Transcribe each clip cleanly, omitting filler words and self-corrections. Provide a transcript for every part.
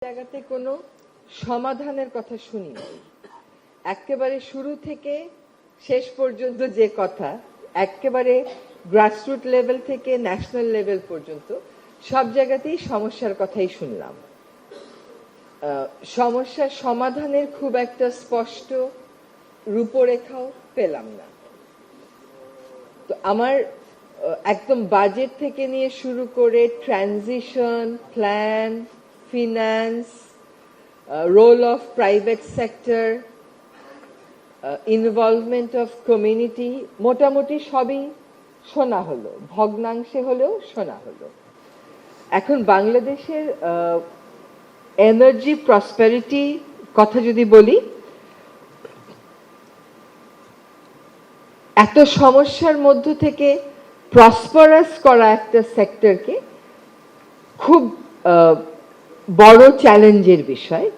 জায়গাতে কোনো সমাধানের কথা শুনি না। একেবারে শুরু থেকে শেষ পর্যন্ত যে কথা, একেবারে গ্রাসরুট লেভেল থেকে ন্যাশনাল লেভেল পর্যন্ত সব জায়গাতেই সমস্যার কথাই শুনলাম। সমস্যার সমাধানের খুব একটা স্পষ্ট রূপরেখাও পেলাম না। তো আমার একদম বাজেট থেকে নিয়ে শুরু করে transition plan, finance, role of private sector, involvement of community, মোটামুটি সবই শোনা হলো, ভগ্নাংশে হলেও শোনা হলো। এখন বাংলাদেশের এনার্জি প্রসপেরিটি কথা যদি বলি, এত সমস্যার মধ্য থেকে প্রসপারাস করা একটা সেক্টরকে খুব বড় চ্যালেঞ্জের বিষয়,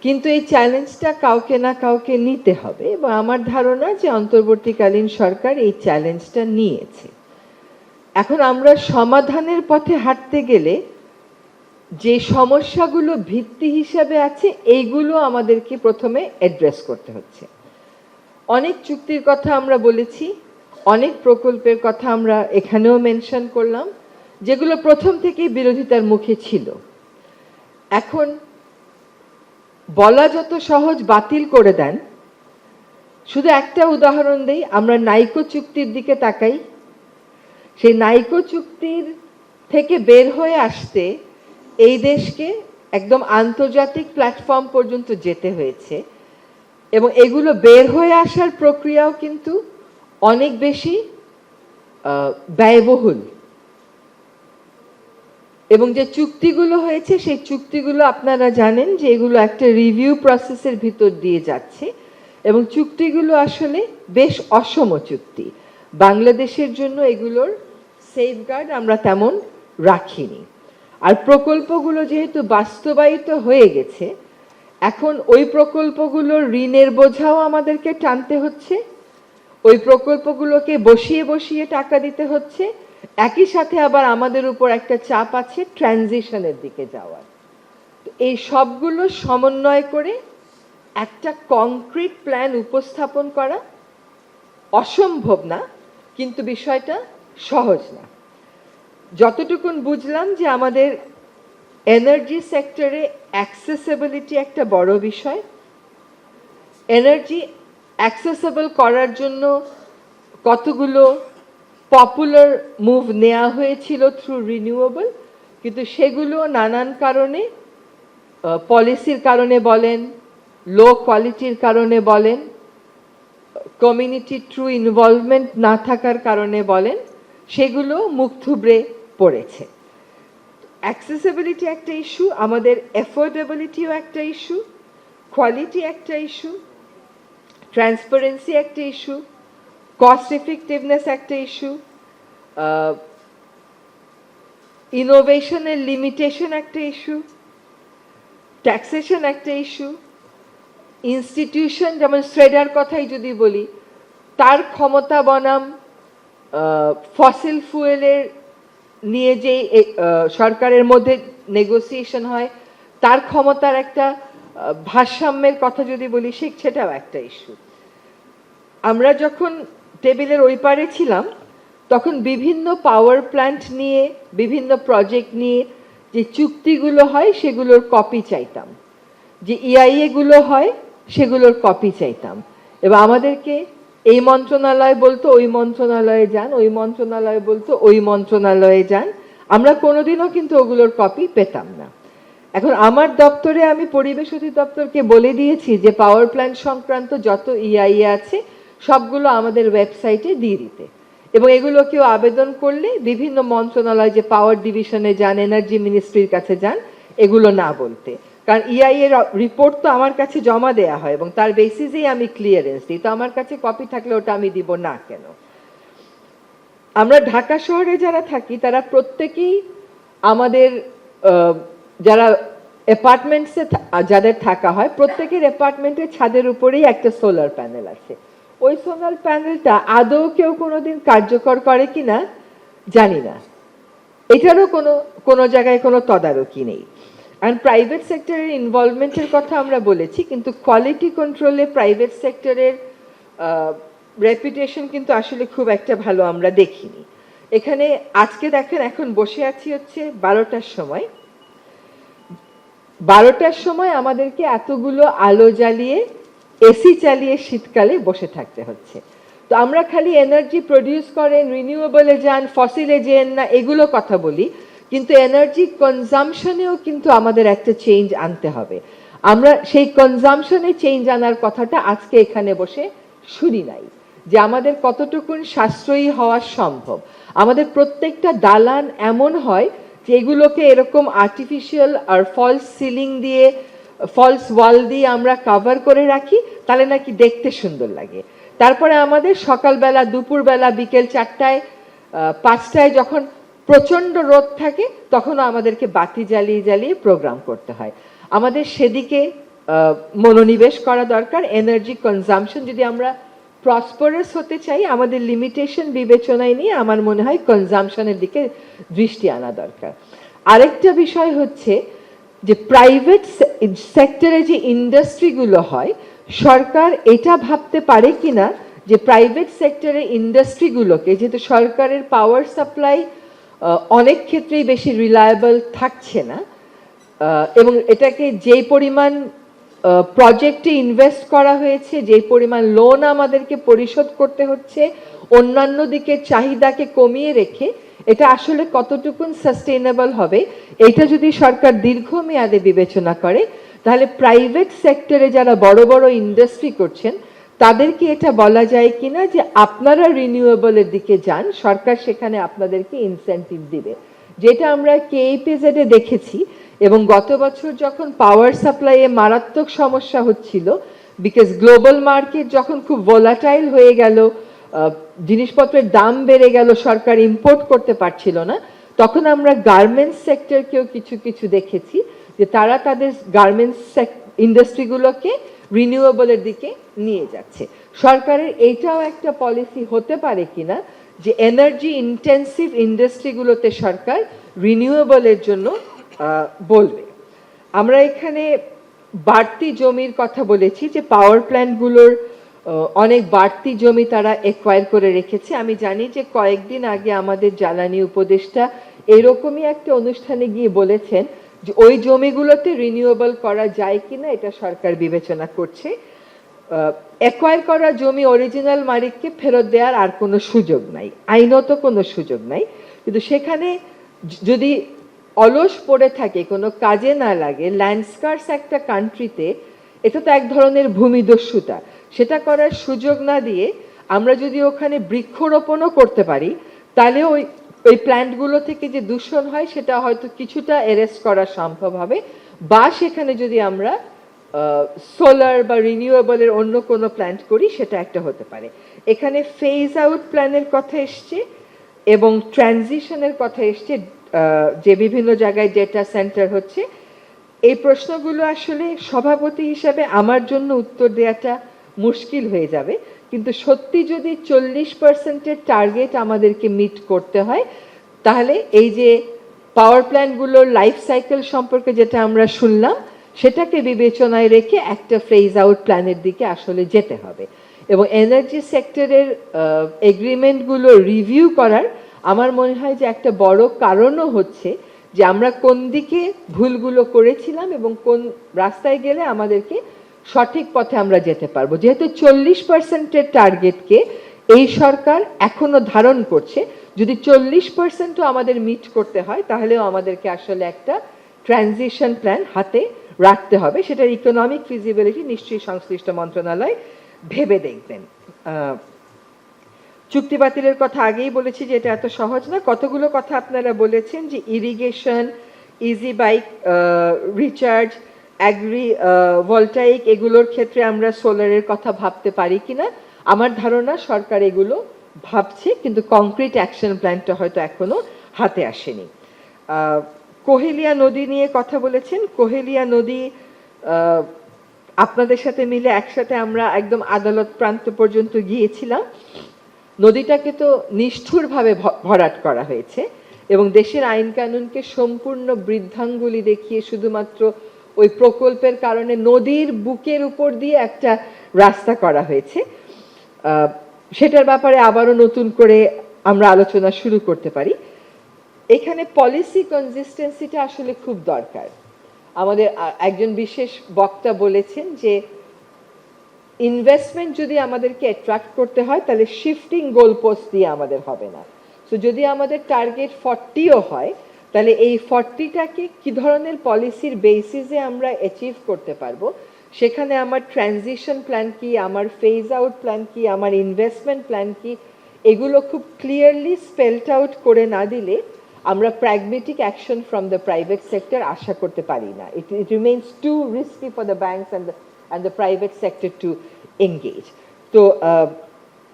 কিন্তু এই চ্যালেঞ্জটা কাউকে না কাউকে নিতে হবে এবং আমার ধারণা যে অন্তর্বর্তীকালীন সরকার এই চ্যালেঞ্জটা নিয়েছে। এখন আমরা সমাধানের পথে হাঁটতে গেলে যে সমস্যাগুলো ভিত্তি হিসাবে আছে এইগুলো আমাদেরকে প্রথমে অ্যাড্রেস করতে হচ্ছে। অনেক চুক্তির কথা আমরা বলেছি, অনেক প্রকল্পের কথা আমরা এখানেও মেনশন করলাম, যেগুলো প্রথম থেকেই বিরোধিতার মুখে ছিল। এখন বলা যত সহজ, বাতিল করে দেন। শুধু একটা উদাহরণ দেই, আমরা নাইকো চুক্তির দিকে তাকাই। সেই নাইকো চুক্তির থেকে বের হয়ে আসতে এই দেশকে একদম আন্তর্জাতিক প্ল্যাটফর্ম পর্যন্ত যেতে হয়েছে এবং এগুলো বের হয়ে আসার প্রক্রিয়াও কিন্তু অনেক বেশি ব্যয়বহুল। এবং যে চুক্তিগুলো হয়েছে সেই চুক্তিগুলো আপনারা জানেন যে এগুলো একটা রিভিউ প্রসেসের ভিতর দিয়ে যাচ্ছে এবং চুক্তিগুলো আসলে বেশ অসম চুক্তি। বাংলাদেশের জন্য এগুলোর সেফগার্ড আমরা তেমন রাখিনি। আর প্রকল্পগুলো যেহেতু বাস্তবায়িত হয়ে গেছে, এখন ওই প্রকল্পগুলোর ঋণের বোঝাও আমাদেরকে টানতে হচ্ছে, ওই প্রকল্পগুলোকে বসিয়ে বসিয়ে টাকা দিতে হচ্ছে, একই সাথে আবার আমাদের উপর একটা চাপ আছে ট্রানজিশনের দিকে যাওয়ার। এই সবগুলো সমন্বয় করে একটা কংক্রিট প্ল্যান উপস্থাপন করা অসম্ভব না, কিন্তু বিষয়টা সহজ না। যতটুকুন বুঝলাম যে আমাদের এনার্জি সেক্টরে অ্যাক্সেসিবিলিটি একটা বড় বিষয়। এনার্জি অ্যাক্সেসেবল করার জন্য কতগুলো পপুলার মুভ নেওয়া হয়েছিল থ্রু রিনিউয়েবল, কিন্তু সেগুলো নানান কারণে, পলিসির কারণে বলেন, লো কোয়ালিটির কারণে বলেন, কমিউনিটি ট্রু ইনভলভমেন্ট না থাকার কারণে বলেন, সেগুলো মুখ থুবড়ে পড়েছে। অ্যাক্সেসিবিলিটি একটা ইস্যু, আমাদের অ্যাফোর্ডেবিলিটিও একটা ইস্যু, কোয়ালিটি একটা ইস্যু, ট্রান্সপারেন্সি একটা ইস্যু, কস্ট এফেক্টিভনেস একটা ইস্যু, ইনোভেশনের লিমিটেশন একটা ইস্যু, ট্যাক্সেশন একটা ইস্যু, ইনস্টিটিউশন যেমন শ্রেডার কথাই যদি বলি, তার ক্ষমতা বনাম ফসিল ফুয়েলের নিয়ে যে সরকারের মধ্যে নেগোসিয়েশন হয়, তার ক্ষমতার একটা ভারসাম্যের কথা যদি বলি, সেটাও একটা ইস্যু। আমরা যখন টেবিলের ওই পারে ছিলাম তখন বিভিন্ন পাওয়ার প্ল্যান্ট নিয়ে, বিভিন্ন প্রজেক্ট নিয়ে যে চুক্তিগুলো হয় সেগুলোর কপি চাইতাম, যে ইআইএ গুলো হয় সেগুলোর কপি চাইতাম এবং আমাদেরকে এই মন্ত্রণালয় বলতো ওই মন্ত্রণালয়ে যান, ওই মন্ত্রণালয় বলতো ওই মন্ত্রণালয়ে যান। আমরা কোনোদিনও কিন্তু ওগুলোর কপি পেতাম না। এখন আমার দপ্তরে আমি পরিবেশ অধিদপ্তরকে বলে দিয়েছি যে পাওয়ার প্ল্যান্ট সংক্রান্ত যত ইআইএ আছে সবগুলো আমাদের ওয়েবসাইটে দিয়ে দিতে, এবং এগুলো কেউ আবেদন করলে বিভিন্ন মন্ত্রণালয়, যে পাওয়ার ডিভিশনে যান, এনার্জি মিনিস্ট্রির কাছে যান, এগুলো না বলতে। কারণ ইআইএ এর রিপোর্ট তো আমার কাছে জমা দেয়া হয় এবং তার বেসিসেই আমি ক্লিয়ারেন্স দিই, তো আমার কাছে কপি থাকলে ওটা আমি দিব না কেন? আমরা ঢাকা শহরে যারা থাকি তারা প্রত্যেকেই, আমাদের যারা অ্যাপার্টমেন্টসে যাদের থাকা হয়, প্রত্যেকের অ্যাপার্টমেন্টের ছাদের উপরেই একটা সোলার প্যানেল আছে। ওই সোলার প্যানেলটা আদৌ কেউ কোনোদিন কার্যকর করে কিনা জানি না, এটারও কোনো জায়গায় কোনো তদারকি নেই। অ্যান্ড প্রাইভেট সেক্টরের ইনভলভমেন্টের কথা আমরা বলেছি, কিন্তু কোয়ালিটি কন্ট্রোলে প্রাইভেট সেক্টরের রেপুটেশন কিন্তু আসলে খুব একটা ভালো আমরা দেখিনি। এখানে আজকে দেখেন, এখন বসে আছি হচ্ছে 12টার সময়। 12টার সময় আমাদেরকে এতগুলো আলো জ্বালিয়ে এসি চালিয়ে শীতকালে বসে থাকতে হচ্ছে। তো আমরা খালি এনার্জি প্রডিউস করেন, রিনিউয়েবলে যান, ফসিলে যেন না, এগুলো কথা বলি, কিন্তু এনার্জি কনজামশনেও কিন্তু আমাদের একটা চেঞ্জ আনতে হবে। আমরা সেই কনজামশনে চেঞ্জ আনার কথাটা আজকে এখানে বসে শুনি নাই, যে আমাদের কতটুকুন সাশ্রয়ী হওয়া সম্ভব। আমাদের প্রত্যেকটা দালান এমন হয় যে এগুলোকে এরকম আর্টিফিশিয়াল আর ফলস সিলিং দিয়ে, ফলস ওয়াল দিয়ে আমরা কভার করে রাখি, তাহলে নাকি দেখতে সুন্দর লাগে। তারপরে আমাদের সকালবেলা, দুপুরবেলা, বিকেল 4টায়, 5টায় যখন প্রচণ্ড রোদ থাকে, তখনও আমাদেরকে বাতি জ্বালিয়ে জ্বালিয়ে প্রোগ্রাম করতে হয়। আমাদের সেদিকে মনোনিবেশ করা দরকার। এনার্জি কনজামশন যদি আমরা প্রসপারাস হতে চাই, আমাদের লিমিটেশন বিবেচনায় নিয়ে আমার মনে হয় কনজামশনের দিকে দৃষ্টি আনা দরকার। আরেকটা বিষয় হচ্ছে যে প্রাইভেট সেক্টরে যে ইন্ডাস্ট্রিগুলো হয়, সরকার এটা ভাবতে পারে কিনা যে প্রাইভেট সেক্টরে ইন্ডাস্ট্রিগুলোকে, যেহেতু সরকারের পাওয়ার সাপ্লাই অনেক ক্ষেত্রেই বেশি রিলায়েবল থাকছে না, এবং এটাকে যেই পরিমাণ প্রজেক্টে ইনভেস্ট করা হয়েছে, যেই পরিমাণ লোন আমাদেরকে পরিশোধ করতে হচ্ছে, অন্যান্য দিকের চাহিদাকে কমিয়ে রেখে এটা আসলে কতটুকুন সাস্টেইনেবল হবে, এটা যদি সরকার দীর্ঘমেয়াদে বিবেচনা করে, তাহলে প্রাইভেট সেক্টরে যারা বড় বড় ইন্ডাস্ট্রি করছেন তাদেরকে এটা বলা যায় কিনা যে আপনারা রিনিউয়েবলের দিকে যান, সরকার সেখানে আপনাদেরকে ইনসেন্টিভ দিবে। যেটা আমরা কেইপিজেড এ দেখেছি, এবং গত বছর যখন পাওয়ার সাপ্লাইয়ে মারাত্মক সমস্যা হচ্ছিল, বিকজ গ্লোবাল মার্কেট যখন খুব ভোলাটাইল হয়ে গেল, জিনিসপত্রের দাম বেড়ে গেল, সরকার ইম্পোর্ট করতে পারছিল না, তখন আমরা গার্মেন্টস সেক্টরকেও কিছু কিছু দেখেছি যে তারা তাদের গার্মেন্টস ইন্ডাস্ট্রিগুলোকে রিনিউয়েবলের দিকে নিয়ে যাচ্ছে। সরকারের এইটাও একটা পলিসি হতে পারে কিনা যে এনার্জি ইন্টেন্সিভ ইন্ডাস্ট্রিগুলোতে সরকার রিনিউয়েবলের জন্য বলবে। আমরা এখানে বাড়তি জমির কথা বলেছি, যে পাওয়ার প্ল্যান্টগুলোর অনেক বাড়তি জমি তারা এক্বায়ার করে রেখেছে। আমি জানি যে কয়েকদিন আগে আমাদের জ্বালানি উপদেষ্টা এরকমই একটা অনুষ্ঠানে গিয়ে বলেছেন যে ওই জমিগুলোতে রিনিউয়েবল করা যায় কিনা এটা সরকার বিবেচনা করছে। অ্যাকোয়ার করা জমি অরিজিনাল মালিককে ফেরত দেওয়ার আর কোনো সুযোগ নাই, আইনত কোনো সুযোগ নাই, কিন্তু সেখানে যদি অলস পড়ে থাকে, কোনো কাজে না লাগে, ল্যান্ডস্কার্স একটা কান্ট্রিতে, এটা তো এক ধরনের ভূমিদস্যুতা। সেটা করার সুযোগ না দিয়ে আমরা যদি ওখানে বৃক্ষরোপণও করতে পারি, তাহলে ওই প্ল্যান্টগুলো থেকে যে দূষণ হয় সেটা হয়তো কিছুটা এরেস্ট করা সম্ভব হবে। বা সেখানে যদি আমরা সোলার বা রিনিউয়েবলের অন্য কোনো প্ল্যান্ট করি, সেটা একটা হতে পারে। এখানে ফেজ আউট প্ল্যানের কথা এসছে এবং ট্রানজিশনের কথা এসছে, যে বিভিন্ন জায়গায় ডেটা সেন্টার হচ্ছে। এই প্রশ্নগুলো আসলে সভাপতি হিসাবে আমার জন্য উত্তর দেওয়াটা মুশকিল হয়ে যাবে, কিন্তু সত্যি যদি 40%-এর টার্গেট আমাদেরকে মিট করতে হয়, তাহলে এই যে পাওয়ার প্ল্যান্টগুলোর লাইফ সাইকেল সম্পর্কে যেটা আমরা শুনলাম, সেটাকে বিবেচনায় রেখে একটা ফেজ আউট প্ল্যানের দিকে আসলে যেতে হবে। এবং এনার্জি সেক্টরের এগ্রিমেন্টগুলো রিভিউ করার আমার মনে হয় যে একটা বড় কারণও হচ্ছে যে আমরা কোন দিকে ভুলগুলো করেছিলাম এবং কোন রাস্তায় গেলে আমাদেরকে সঠিক পথে আমরা যেতে পারবো। যেহেতু 40%-এর টার্গেটকে এই সরকার এখনো ধারণ করছে, যদি 40%ও আমাদের মিট করতে হয়, তাহলেও আমাদেরকে আসলে একটা ট্রানজিশন প্ল্যান হাতে রাখতে হবে। সেটার ইকোনমিক ফিজিবিলিটি নিশ্চয়ই সংশ্লিষ্ট মন্ত্রণালয় ভেবে দেখবেন। চুক্তি বাতিলের কথা আগেই বলেছি যে এটা এত সহজ না। কতগুলো কথা আপনারা বলেছেন যে irrigation, easy bike recharge, agree voltaic, এগুলোর ক্ষেত্রে আমরা সোলারের কথা ভাবতে পারি কিনা। আমার ধারণা সরকার এগুলো ভাবছে, কিন্তু কংক্রিট অ্যাকশন প্ল্যানটা হয়তো এখনো হাতে আসেনি। কোহেলিয়া নদী নিয়ে কথা বলেছেন। কোহেলিয়া নদী আপনাদের সাথে মিলে একসাথে আমরা একদম আদালত প্রান্ত পর্যন্ত গিয়েছিলাম। নদীটাকে তো নিষ্ঠুরভাবে ভরাট করা হয়েছে এবং দেশের আইন কানুনকে সম্পূর্ণ বৃদ্ধাঙ্গুলি দেখিয়ে শুধুমাত্র ওই প্রকল্পের কারণে নদীর বুকের উপর দিয়ে একটা রাস্তা করা হয়েছে, সেটার ব্যাপারে আবারও নতুন করে আমরা আলোচনা শুরু করতে পারি। এখানে পলিসি কনসিস্টেন্সিটা আসলে খুব দরকার। আমাদের একজন বিশেষ বক্তা বলেছেন যে ইনভেস্টমেন্ট যদি আমাদেরকে অ্যাট্রাক্ট করতে হয় তাহলে শিফটিং গোল পোস্ট দিয়ে আমাদের হবে না। সো যদি আমাদের টার্গেট 40ও হয় তাহলে এই 40টাকে কি ধরনের পলিসির বেসিসে আমরা অ্যাচিভ করতে পারবো, সেখানে আমার ট্রানজিশন প্ল্যান কি, আমার ফেজ আউট প্ল্যান কি, আমার ইনভেস্টমেন্ট প্ল্যান কি, এগুলো খুব ক্লিয়ারলি স্পেলড আউট করে না দিলে আমরা pragmatic action from the private sector আশা করতে পারি না। It remains too risky for the banks and the private sector to engage. তো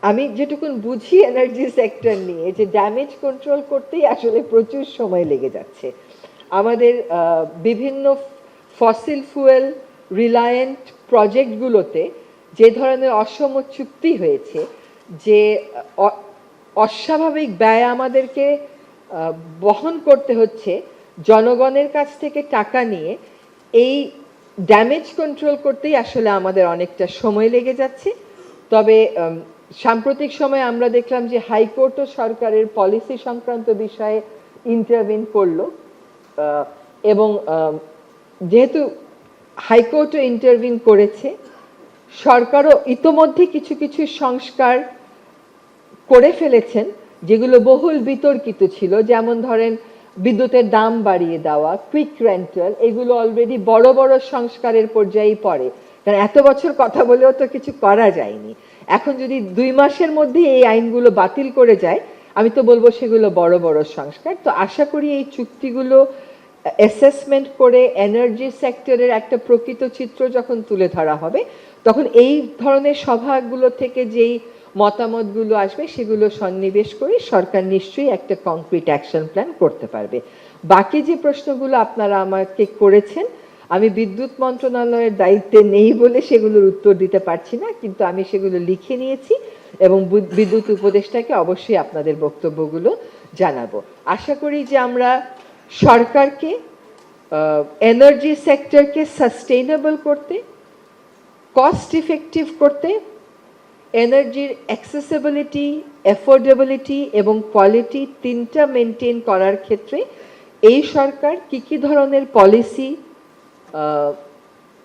আমি যেটুকুন বুঝি এনার্জি সেক্টর নিয়ে, যে ড্যামেজ কন্ট্রোল করতেই আসলে প্রচুর সময় লেগে যাচ্ছে। আমাদের বিভিন্ন ফসিল ফুয়েল রিলায়েন্ট প্রজেক্টগুলোতে যে ধরনের অসম চুক্তি হয়েছে, যে অস্বাভাবিক ব্যয় আমাদেরকে বহন করতে হচ্ছে জনগণের কাছ থেকে টাকা নিয়ে, এই ড্যামেজ কন্ট্রোল করতেই আসলে আমাদের অনেকটা সময় লেগে যাচ্ছে। তবে সাম্প্রতিক সময়ে আমরা দেখলাম যে হাইকোর্টও সরকারের পলিসি সংক্রান্ত বিষয়ে ইন্টারভিন করলো, এবং যেহেতু হাইকোর্টও ইন্টারভিন করেছে, সরকারও ইতোমধ্যে কিছু কিছু সংস্কার করে ফেলেছেন যেগুলো বহুল বিতর্কিত ছিল। যেমন ধরেন বিদ্যুতের দাম বাড়িয়ে দেওয়া, কুইক রেন্টাল, এগুলো অলরেডি বড় বড় সংস্কারের পর্যায়েই পড়ে, কারণ এত বছর কথা বলেও তো কিছু করা যায়নি। এখন যদি 2 মাসের মধ্যে এই আইনগুলো বাতিল করে যায়, আমি তো বলবো সেগুলো বড় বড় সংস্কার। তো আশা করি এই চুক্তিগুলো অ্যাসেসমেন্ট করে এনার্জি সেক্টরের একটা প্রকৃত চিত্র যখন তুলে ধরা হবে, তখন এই ধরনের সভাগুলো থেকে যেই মতামতগুলো আসবে সেগুলো সন্নিবেশ করে সরকার নিশ্চয়ই একটা কংক্রিট অ্যাকশন প্ল্যান করতে পারবে। বাকি যে প্রশ্নগুলো আপনারা আমাকে করেছেন, আমি বিদ্যুৎ মন্ত্রণালয়ের দায়িত্বে নেই বলে সেগুলোর উত্তর দিতে পারছি না, কিন্তু আমি সেগুলো লিখে নিয়েছি এবং বিদ্যুৎ উপদেষ্টাকে অবশ্যই আপনাদের বক্তব্যগুলো জানাবো। আশা করি যে আমরা সরকারকে এনার্জি সেক্টরকে সাস্টেইনেবল করতে, কস্ট ইফেক্টিভ করতে, এনার্জির অ্যাক্সেসিবিলিটি, অ্যাফোর্ডেবিলিটি এবং কোয়ালিটি তিনটা মেনটেন করার ক্ষেত্রে এই সরকার কি কি ধরনের পলিসি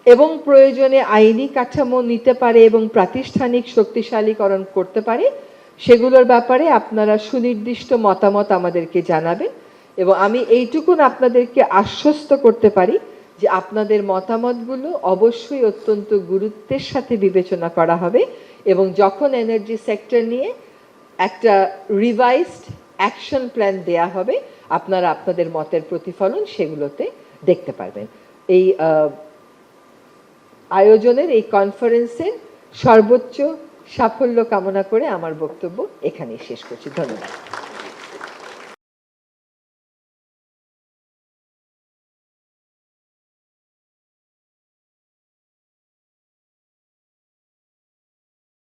এবং প্রয়োজনে আইনি কাঠামো নিতে পারে এবং প্রাতিষ্ঠানিক শক্তিশালীকরণ করতে পারে, সেগুলোর ব্যাপারে আপনারা সুনির্দিষ্ট মতামত আমাদেরকে জানাবেন। এবং আমি এইটুকুন আপনাদেরকে আশ্বস্ত করতে পারি যে আপনাদের মতামতগুলো অবশ্যই অত্যন্ত গুরুত্বের সাথে বিবেচনা করা হবে, এবং যখন এনার্জি সেক্টর নিয়ে একটা রিভাইজড অ্যাকশন প্ল্যান দেয়া হবে, আপনারা আপনাদের মতের প্রতিফলন সেগুলোতে দেখতে পারবেন। এই আয়োজনের এই কনফারেন্সের সর্বোচ্চ সাফল্য কামনা করে আমার বক্তব্য এখানেই শেষ করছি। ধন্যবাদ।